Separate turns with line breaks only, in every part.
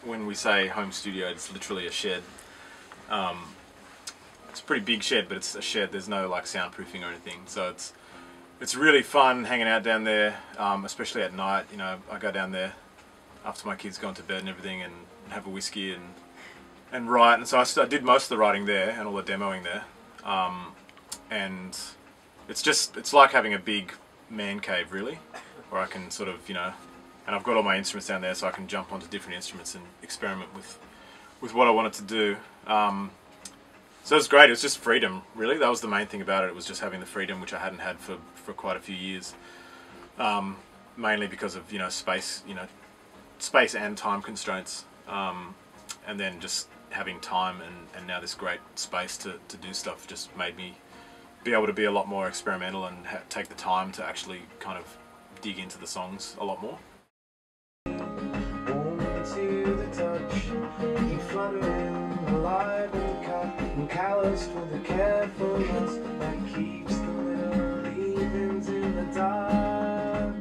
when we say home studio, it's literally a shed. It's a pretty big shed, but it's a shed. There's no like soundproofing or anything, so it's really fun hanging out down there, especially at night. You know, I go down there after my kids gone to bed and everything, and have a whiskey and write. And so I did most of the writing there and all the demoing there. And it's like having a big man cave, really, where I can sort of, you know, and I've got all my instruments down there, so I can jump onto different instruments and experiment with what I wanted to do. So it was great. It was just freedom, really. That was the main thing about it. It was just having the freedom, which I hadn't had for quite a few years. Mainly because of, you know, space and time constraints. And then just having time and now this great space to do stuff just made me be able to be a lot more experimental and take the time to actually kind of dig into the songs a lot more. Calloused with the carefulness that keeps the little leavings in the dark.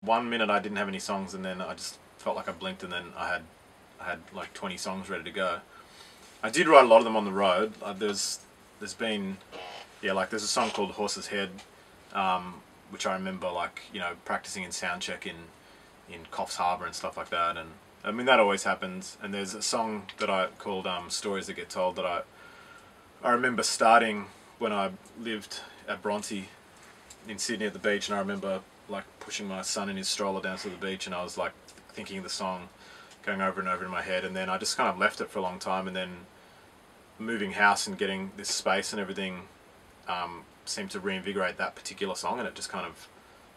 1 minute I didn't have any songs, and then I just felt like I blinked, and then I had like 20 songs ready to go. I did write a lot of them on the road. There's been, yeah, like there's a song called Horse's Head, which I remember, like, you know, practicing in soundcheck in Coffs Harbour and stuff like that. And I mean, that always happens. And there's a song that I called Stories That Get Told that I remember starting when I lived at Bronte in Sydney at the beach, and I remember like pushing my son in his stroller down to the beach, and I was like thinking of the song going over and over in my head, and then I just kind of left it for a long time, and then moving house and getting this space and everything seemed to reinvigorate that particular song, and it just kind of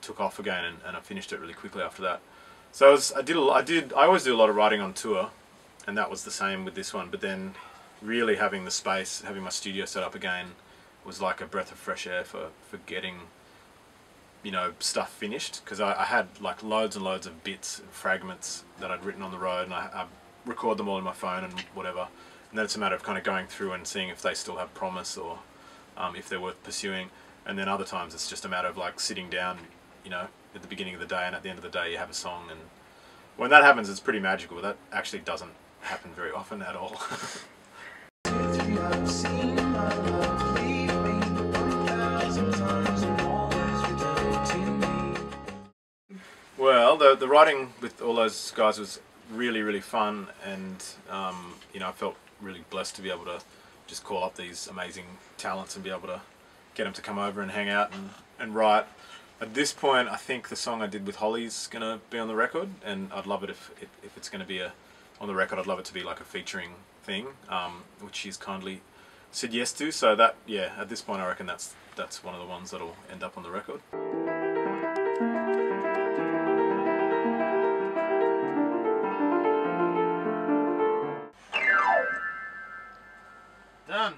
took off again, and I finished it really quickly after that. So I always do a lot of writing on tour, and that was the same with this one, but then really having the space, having my studio set up again was like a breath of fresh air for getting, you know, stuff finished, because I had like loads and loads of bits and fragments that I'd written on the road, and I record them all in my phone and whatever, and then it's a matter of kind of going through and seeing if they still have promise, or if they're worth pursuing. And then other times it's just a matter of like sitting down, you know, at the beginning of the day, and at the end of the day you have a song, and when that happens it's pretty magical. That actually doesn't happen very often at all. Well, the writing with all those guys was really fun, and you know, I felt really blessed to be able to just call up these amazing talents and be able to get them to come over and hang out and write. At this point, I think the song I did with Holly's going to be on the record, and I'd love it if it's going to be on the record. I'd love it to be like a featuring thing, which she's kindly said yes to. So that, yeah, at this point I reckon that's one of the ones that'll end up on the record. Done.